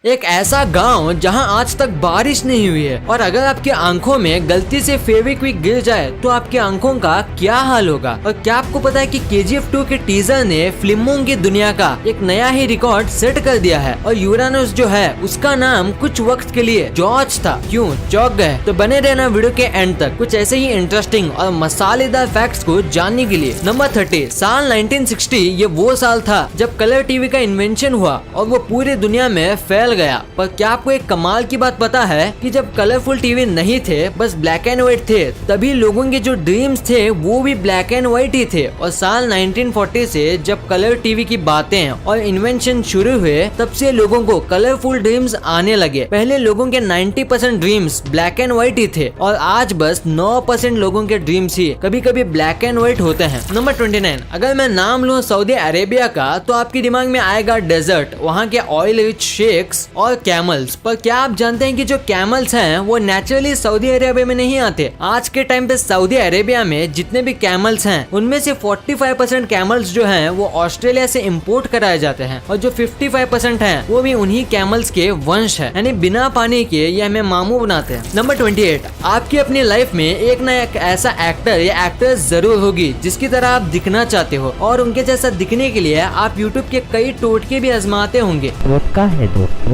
एक ऐसा गांव जहां आज तक बारिश नहीं हुई है और अगर आपकी आंखों में गलती से फेविक्विक गिर जाए तो आपकी आंखों का क्या हाल होगा। और क्या आपको पता है कि KGF 2 के टीजर ने फिल्मों की दुनिया का एक नया ही रिकॉर्ड सेट कर दिया है और यूरानस जो है उसका नाम कुछ वक्त के लिए जॉर्ज था। क्यों चौंक गए? तो बने रहना वीडियो के एंड तक कुछ ऐसे ही इंटरेस्टिंग और मसालेदार फैक्ट्स को जानने के लिए। नंबर 30, साल 1960 ये वो साल था जब कलर टीवी का इन्वेंशन हुआ और वो पूरी दुनिया में फैल गया। पर क्या आपको एक कमाल की बात पता है कि जब कलरफुल टीवी नहीं थे, बस ब्लैक एंड व्हाइट थे, तभी लोगों के जो ड्रीम्स थे वो भी ब्लैक एंड व्हाइट ही थे। और साल 1940 से जब कलर टीवी की बातें और इन्वेंशन शुरू हुए तब से लोगों को कलरफुल ड्रीम्स आने लगे। पहले लोगों के 90% ड्रीम्स ब्लैक एंड व्हाइट ही थे और आज बस 9% लोगों के ड्रीम्स ही कभी कभी ब्लैक एंड व्हाइट होते हैं। नंबर 29, अगर मैं नाम लूँ सऊदी अरेबिया का तो आपके दिमाग में आएगा डेजर्ट, वहाँ के ऑयल रिच शेक्स और कैमल्स। पर क्या आप जानते हैं कि जो कैमल्स हैं वो नेचुरली सऊदी अरेबिया में नहीं आते। आज के टाइम पे सऊदी अरेबिया में जितने भी कैमल्स हैं उनमें से 45% कैमल्स जो हैं वो ऑस्ट्रेलिया से इंपोर्ट कराए जाते हैं और जो 55% हैं वो भी उन्हीं कैमल्स के वंश है, यानी बिना पानी के ये हमें मामू बनाते हैं। नंबर 28, आपकी अपनी लाइफ में एक ना एक ऐसा एक्टर या एक्ट्रेस जरूर होगी जिसकी तरह आप दिखना चाहते हो और उनके जैसा दिखने के लिए आप यूट्यूब के कई टोटके भी आजमाते होंगे।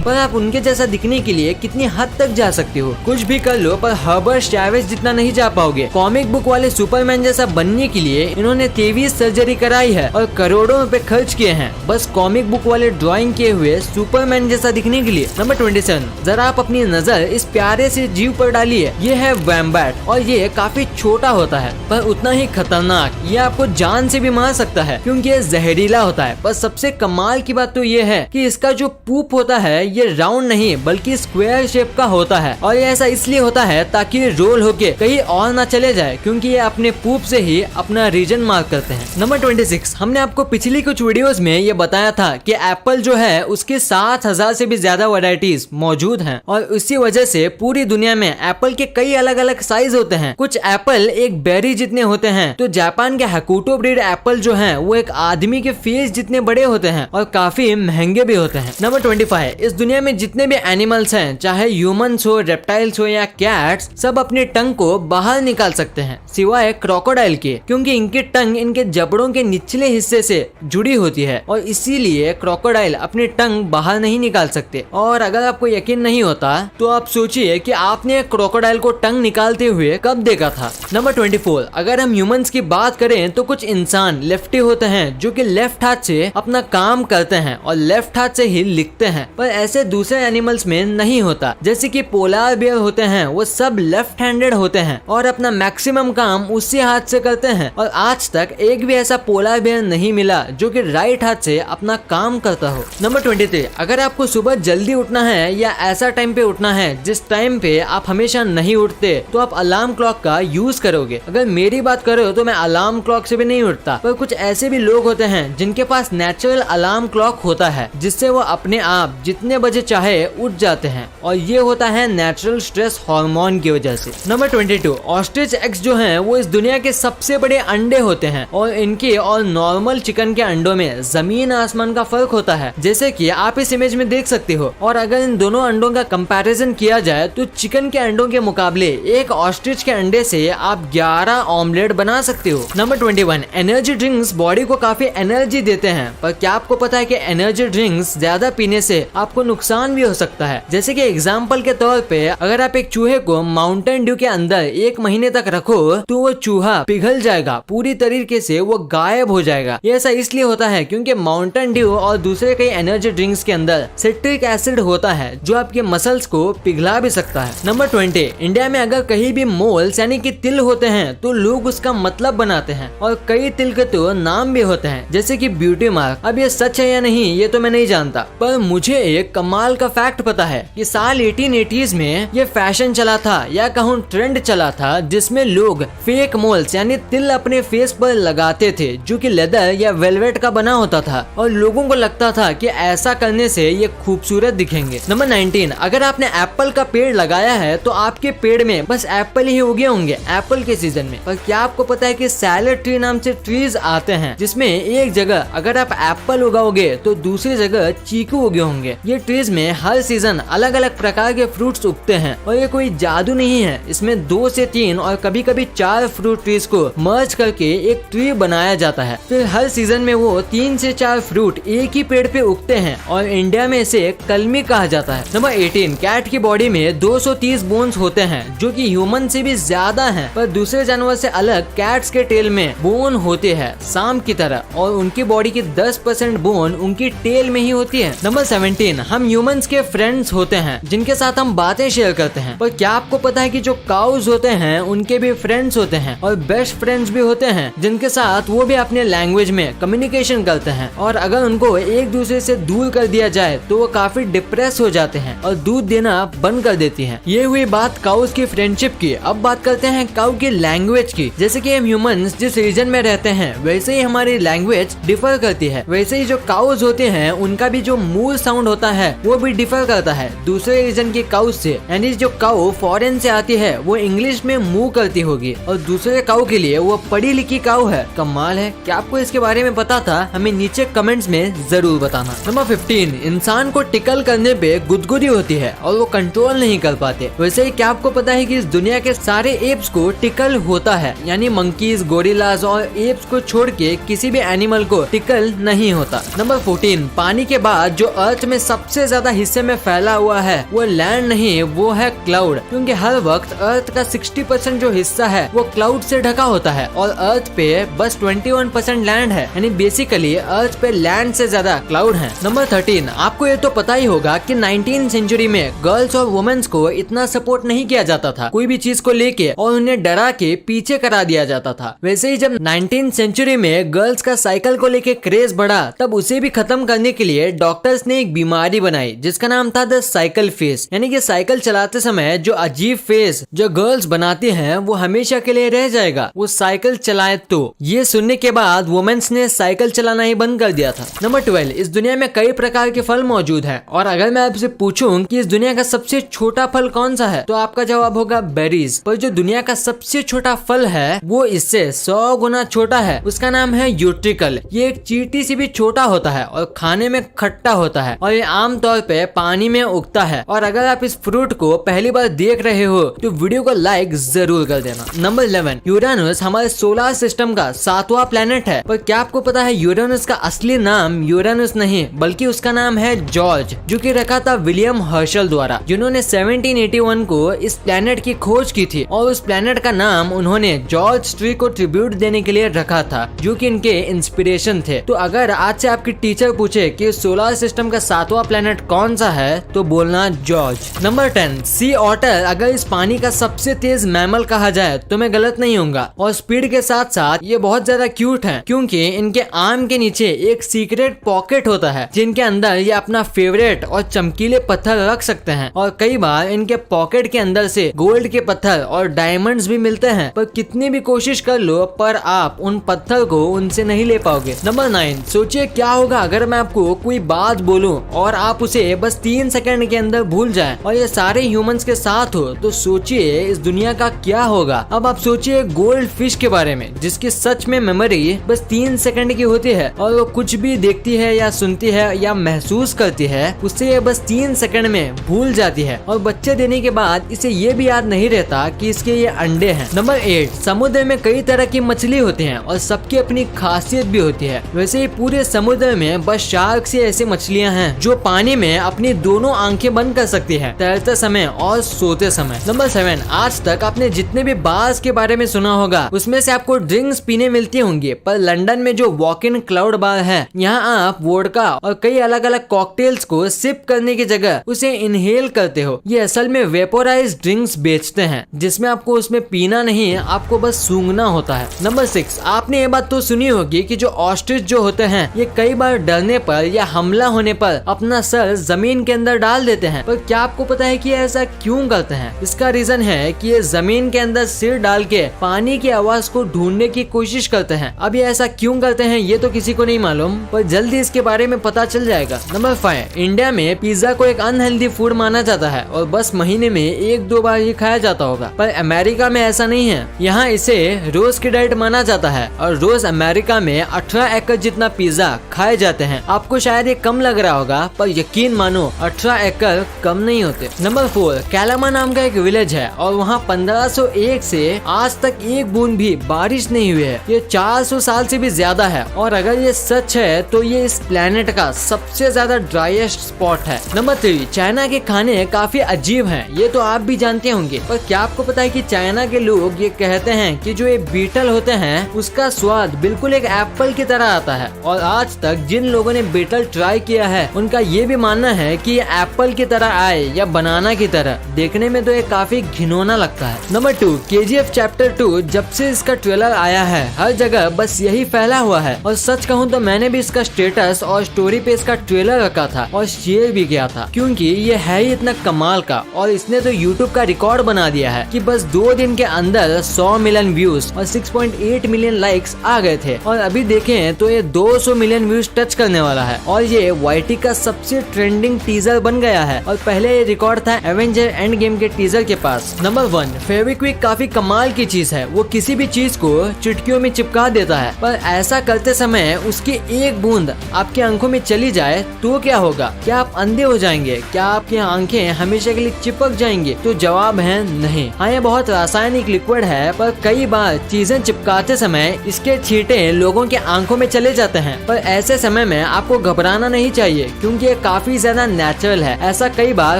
पर आप उनके जैसा दिखने के लिए कितनी हद तक जा सकते हो? कुछ भी कर लो पर हर्बर्ट चैवेज जितना नहीं जा पाओगे। कॉमिक बुक वाले सुपरमैन जैसा बनने के लिए इन्होंने 23 सर्जरी कराई है और करोड़ों रुपए खर्च किए हैं बस कॉमिक बुक वाले ड्राइंग किए हुए सुपरमैन जैसा दिखने के लिए। नंबर 27, जरा आप अपनी नजर इस प्यारे से जीव पर डालिए। ये है वैम्बैट और ये काफी छोटा होता है पर उतना ही खतरनाक। ये आपको जान से भी मार सकता है क्योंकि ये जहरीला होता है। पर सबसे कमाल की बात तो ये है कि इसका जो पूप होता है ये राउंड नहीं बल्कि स्क्वायर शेप का होता है और ये ऐसा इसलिए होता है ताकि रोल होके कहीं और ना चले जाए क्योंकि ये अपने पूप से ही अपना रीजन मार्क करते हैं। नंबर 26, हमने आपको पिछली कुछ वीडियोस में ये बताया था कि एप्पल जो है उसके 7000 से भी ज्यादा वैरायटीज मौजूद हैं और इसी वजह से पूरी दुनिया में एप्पल के कई अलग अलग साइज होते हैं। कुछ एप्पल एक बेरी जितने होते हैं तो जापान के हकुटो ब्रीड एप्पल जो है वो एक आदमी के फेस जितने बड़े होते हैं और काफी महंगे भी होते हैं। नंबर 25, इस दुनिया में जितने भी एनिमल्स हैं चाहे ह्यूमंस हो, रेप्टाइल्स हो या कैट्स, सब अपने टंग को बाहर निकाल सकते हैं सिवाय क्रोकोडाइल के क्योंकि इनकी टंग इनके जबड़ों के निचले हिस्से से जुड़ी होती है और इसीलिए क्रोकोडाइल अपनी टंग बाहर नहीं निकाल सकते। और अगर आपको यकीन नहीं होता तो आप सोचिए कि आपने क्रोकोडाइल को टंग निकालते हुए कब देखा था। नंबर 24, अगर हम ह्यूमंस की बात करें तो कुछ इंसान लेफ्टी होते हैं जो कि लेफ्ट हाथ से अपना काम करते हैं और लेफ्ट हाथ से ही लिखते हैं। पर ऐसे दूसरे एनिमल्स में नहीं होता। जैसे कि पोलार बियर होते हैं वो सब लेफ्ट हैंडेड होते हैं और अपना मैक्सिमम काम उसी हाथ से करते हैं और आज तक एक भी ऐसा पोलार बियर नहीं मिला जो कि राइट हाथ से अपना काम करता हो। नंबर 23, अगर आपको सुबह जल्दी उठना है या ऐसा टाइम पे उठना है जिस टाइम पे आप हमेशा नहीं उठते तो आप अलार्म क्लॉक का यूज करोगे। अगर मेरी बात करो तो मैं अलार्म क्लॉक से भी नहीं उठता। पर कुछ ऐसे भी लोग होते हैं जिनके पास नेचुरल अलार्म क्लॉक होता है जिससे वो अपने आप जितने बजे चाहे उठ जाते हैं और ये होता है नेचुरल स्ट्रेस हार्मोन की वजह से। नंबर 22, ऑस्ट्रिच एग्स जो हैं वो इस दुनिया के सबसे बड़े अंडे होते हैं और इनके और नॉर्मल चिकन के अंडों में जमीन आसमान का फर्क होता है जैसे कि आप इस इमेज में देख सकते हो। और अगर इन दोनों अंडों का कंपैरिजन किया जाए तो चिकन के अंडों के मुकाबले एक ऑस्ट्रिच के अंडे से आप 11 ऑमलेट बना सकते हो। नंबर 21, एनर्जी ड्रिंक्स बॉडी को काफी एनर्जी देते हैं पर क्या आपको पता है कि एनर्जी ड्रिंक्स ज्यादा पीने से आपको नुकसान भी हो सकता है। जैसे कि एग्जांपल के तौर पे अगर आप एक चूहे को माउंटेन ड्यू के अंदर 1 महीने तक रखो तो वो चूहा पिघल जाएगा, पूरी तरीके से वो गायब हो जाएगा। ये ऐसा इसलिए होता है क्योंकि माउंटेन ड्यू और दूसरे कई एनर्जी ड्रिंक्स के अंदर सिट्रिक एसिड होता है जो आपके मसल्स को पिघला भी सकता है। नंबर 20, इंडिया में अगर कहीं भी मोल्स यानी कि तिल होते हैं तो लोग उसका मतलब बनाते हैं और कई तिल के तो नाम भी होते हैं जैसे कि ब्यूटी मार्क। अब ये सच है या नहीं ये तो मैं नहीं जानता पर मुझे एक कमाल का फैक्ट पता है कि साल 1880s में ये फैशन चला था या कहूँ ट्रेंड चला था जिसमें लोग फेक मोल्स यानी तिल अपने फेस पर लगाते थे जो कि लेदर या वेलवेट का बना होता था और लोगों को लगता था कि ऐसा करने से ये खूबसूरत दिखेंगे। नंबर 19, अगर आपने एप्पल का पेड़ लगाया है तो आपके पेड़ में बस एप्पल ही उगे होंगे एप्पल के सीजन में। पर क्या आपको पता है कि सैलेड ट्री नाम से ट्रीज आते हैं जिसमें एक जगह अगर आप एप्पल उगाओगे तो दूसरी जगह चीकू उगे होंगे। ये ट्रीज में हर सीजन अलग अलग प्रकार के फ्रूट्स उगते हैं और ये कोई जादू नहीं है। इसमें 2 से 3 और कभी कभी 4 फ्रूट ट्रीज को मर्ज करके एक ट्री बनाया जाता है। फिर हर सीजन में वो 3 से 4 फ्रूट एक ही पेड़ पे उगते हैं और इंडिया में इसे कलमी कहा जाता है। नंबर 18, कैट की बॉडी में 230 बोन्स होते हैं जो कि ह्यूमन से भी ज्यादा हैं, पर दूसरे जानवर से अलग कैट्स के टेल में बोन होते हैं सांप की तरह और उनकी बॉडी की 10% बोन उनकी टेल में ही होती है। नंबर 17, हम ह्यूमंस के फ्रेंड्स होते हैं जिनके साथ हम बातें शेयर करते हैं, पर क्या आपको पता है कि जो काउज होते हैं उनके भी फ्रेंड्स होते हैं और बेस्ट फ्रेंड्स भी होते हैं जिनके साथ वो भी अपने लैंग्वेज में कम्युनिकेशन करते हैं और अगर उनको एक दूसरे से दूर कर दिया जाए तो वो काफी डिप्रेस हो जाते हैं और दूध देना बंद कर देती हैं। ये हुई बात काउज की फ्रेंडशिप की। अब बात करते हैं काउ की लैंग्वेज की। जैसे कि हम ह्यूमंस जिस रीजन में रहते हैं वैसे ही हमारी लैंग्वेज डिफर करती है, वैसे ही जो काउज होते हैं उनका भी जो मूल साउंड होता है वो भी डिफर करता है दूसरे रीजन के काउ से। यानी जो काउ फॉरेन से आती है वो इंग्लिश में मूव करती होगी और दूसरे काउ के लिए वो पढ़ी लिखी काउ है। कमाल है। क्या आपको इसके बारे में पता था? हमें नीचे कमेंट्स में जरूर बताना। नंबर 15, इंसान को टिकल करने पे गुदगुदी होती है और वो कंट्रोल नहीं कर पाते। वैसे ही क्या आपको पता है कि इस दुनिया के सारे एप्स को टिकल होता है, यानी मंकीज, गोरिल्लाज और एप्स को छोड़ के किसी भी एनिमल को टिकल नहीं होता। नंबर 14, पानी के बाद जो अर्थ में सबसे ज्यादा हिस्से में फैला हुआ है वो लैंड नहीं, वो है क्लाउड, क्योंकि हर वक्त अर्थ का 60% जो हिस्सा है वो क्लाउड से ढका होता है और अर्थ पे बस 21% लैंड है, यानी बेसिकली अर्थ पे लैंड से ज्यादा क्लाउड है। नंबर 13, आपको ये तो पता ही होगा कि 19वीं सेंचुरी में गर्ल्स और वुमेन्स को इतना सपोर्ट नहीं किया जाता था कोई भी चीज को लेके और उन्हें डरा के पीछे करा दिया जाता था। वैसे ही जब 19वीं सेंचुरी में गर्ल्स का साइकिल को लेके क्रेज बढ़ा तब उसे भी खत्म करने के लिए डॉक्टर्स ने एक बीमारी बनाई जिसका नाम था द साइकिल फेस, यानी कि साइकिल चलाते समय जो अजीब फेस जो गर्ल्स बनाती हैं वो हमेशा के लिए रह जाएगा वो साइकिल चलाए तो। ये सुनने के बाद वुमेन्स ने साइकिल चलाना ही बंद कर दिया था। नंबर 12, इस दुनिया में कई प्रकार के फल मौजूद हैं और अगर मैं आपसे पूछूं कि इस दुनिया का सबसे छोटा फल कौन सा है तो आपका जवाब होगा बेरीज। पर जो दुनिया का सबसे छोटा फल है वो इससे 100 गुना छोटा है, उसका नाम है यूट्रिकल। ये एक चींटी से भी छोटा होता है और खाने में खट्टा होता है और ये आमतौर पे पानी में उगता है। और अगर आप इस फ्रूट को पहली बार देख रहे हो तो वीडियो को लाइक जरूर कर देना। नंबर 11, यूरेनस हमारे सोलर सिस्टम का 7वां प्लेनेट है, पर क्या आपको पता है यूरेनस का असली नाम यूरेनस नहीं बल्कि उसका नाम है जॉर्ज, जो कि रखा था विलियम हर्शल द्वारा, जिन्होंने 1781 को इस प्लेनेट की खोज की थी और उस प्लेनेट का नाम उन्होंने जॉर्ज ट्री को ट्रिब्यूट देने के लिए रखा था जो कि इनके इंस्पिरेशन थे। तो अगर आज से आपकी टीचर पूछे कि सोलर सिस्टम का 7वां प्लेनेट कौन सा है तो बोलना जॉर्ज। नंबर 10, सी ऑटर अगर इस पानी का सबसे तेज मैमल कहा जाए तो मैं गलत नहीं होऊंगा और स्पीड के साथ साथ ये बहुत ज्यादा क्यूट है क्योंकि इनके आर्म के नीचे एक सीक्रेट पॉकेट होता है जिनके अंदर ये अपना फेवरेट और चमकीले पत्थर रख सकते हैं और कई बार इनके पॉकेट के अंदर से गोल्ड के पत्थर और डायमंड्स भी मिलते हैं, पर कितनी भी कोशिश कर लो पर आप उन पत्थर को उनसे नहीं ले पाओगे। नंबर 9, सोचिए क्या होगा अगर मैं आपको कोई बात बोलूं और आप उसे बस 3 सेकंड के अंदर भूल जाएं और ये सारे ह्यूमंस के साथ हो तो सोचिए इस दुनिया का क्या होगा। अब आप सोचिए गोल्ड फिश के बारे में जिसकी सच में मेमोरी बस 3 सेकंड की होती है और वो कुछ भी देखती है या सुनती है या महसूस करती है उससे ये बस 3 सेकंड में भूल जाती है और बच्चे देने के बाद इसे ये भी याद नहीं रहता कि इसके ये अंडे हैं। नंबर 8, समुद्र में कई तरह की मछली होती हैं और सबकी अपनी खासियत भी होती है। वैसे ही पूरे समुद्र में बस शार्क से ऐसी मछलियां हैं जो पानी में अपनी दोनों आंखें बंद कर सकती है तैरते समय और सोते समय। नंबर 7, आज तक आपने जितने भी बार्स के बारे में सुना होगा उसमें से आपको ड्रिंक्स पीने मिलती होंगी, पर लंदन में जो वॉक इन क्लाउड बार है यहाँ आप वोडका और कई अलग अलग कॉकटेल्स को सिप करने की जगह उसे इनहेल करते हो। ये असल में वेपोराइज ड्रिंक्स बेचते हैं जिसमें आपको उसमें पीना नहीं आपको बस सूंघना होता है। नंबर 6, आपने ये बात तो सुनी होगी कि जो ऑस्ट्रिच जो होते हैं ये कई बार डरने पर या हमला होने पर अपना सर जमीन के अंदर डाल देते हैं, पर क्या आपको पता है कि ऐसा क्यों करते हैं? इसका रीजन है कि ये जमीन के अंदर सिर डाल के पानी की आवाज को ढूंढने की कोशिश करते हैं। अब ये ऐसा क्यों करते हैं ये तो किसी को नहीं मालूम, पर जल्दी इसके बारे में पता चल जाएगा। नंबर 5, इंडिया में पिज्जा को एक अनहेल्दी फूड माना जाता है और बस महीने में 1-2 बार ये खाया जाता होगा, पर अमेरिका में ऐसा नहीं है। यहाँ इसे रोज की डाइट माना जाता है और रोज अमेरिका में 18 एकड़ जितना पिज्जा खाए जाते हैं। आपको शायद ये कम लग रहा होगा पर यकीन मानो 18 एकड़ कम नहीं होते। नंबर 4, कैलामा नाम का एक विलेज है और वहाँ 1501 से आज तक एक बूंद भी बारिश नहीं हुई है। ये 400 साल से भी ज्यादा है और अगर ये सच है तो ये इस प्लेनेट का सबसे ज्यादा ड्राइएस्ट स्पॉट है। नंबर 3, चाइना के खाने काफी अजीब हैं, ये तो आप भी जानते होंगे, पर क्या आपको पता है कि चाइना के लोग ये कहते हैं कि जो ये बीटल होते हैं उसका स्वाद बिल्कुल एक एप्पल की तरह आता है। और आज तक जिन लोगों ने बीटल ट्राई किया है उनका ये भी मानना है कि ये एप्पल की तरह आए या बनाना की तरह, देखने में तो ये काफी घिनौना लगता है। नंबर 2, KGF चैप्टर 2 जब से इसका ट्रेलर आया है हर जगह बस यही फैला हुआ है और सच कहूँ तो मैंने भी इसका स्टेटस और स्टोरी पे इसका ट्रेलर रखा था और शेयर भी किया था, क्योंकि ये है ही इतना कमाल का और इसने तो YouTube का रिकॉर्ड बना दिया है कि बस 2 दिन के अंदर 100 मिलियन व्यूज और 6.8 मिलियन लाइक्स आ गए थे और अभी देखें तो ये 200 मिलियन व्यूज टच करने वाला है और ये YT का सबसे ट्रेंडिंग टीजर बन गया है और पहले ये रिकॉर्ड था एवेंजर एंड गेम के टीजर के पास। नंबर 1, फेविक्विक काफी कमाल की चीज है, वो किसी भी चीज को चुटकियों में चिपका देता है, पर ऐसा करते समय उसकी एक बूंद आपकी आंखों में चली जाए तो क्या होगा? क्या आप अंधे हो जाएंगे? क्या आपकी आंखें हमेशा के लिए चिपक जाएंगी? तो जवाब है नहीं। हाँ, ये बहुत रासायनिक लिक्विड है, पर कई बार चीजें चिपकाते समय इसके छींटे लोगों की आंखों में चले जाते हैं, पर ऐसे समय में आपको घबराना नहीं चाहिए क्योंकि ये काफी ज्यादा नेचुरल है। ऐसा कई बार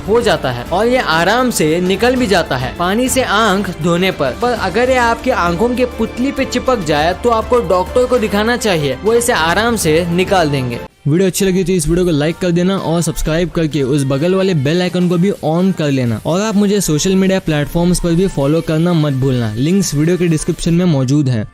हो जाता है और ये आराम से निकल भी जाता है पानी से आंख धोने पर अगर ये आपकी आंखों के पुतली पे चिपक जाए तो आपको डॉक्टर को दिखाना चाहिए, वो इसे आराम से निकाल देंगे। वीडियो अच्छी लगी तो इस वीडियो को लाइक कर देना और सब्सक्राइब करके उस बगल वाले बेल आइकन को भी ऑन कर लेना और आप मुझे सोशल मीडिया प्लेटफॉर्म्स पर भी फॉलो करना मत भूलना। लिंक्स वीडियो के डिस्क्रिप्शन में मौजूद हैं।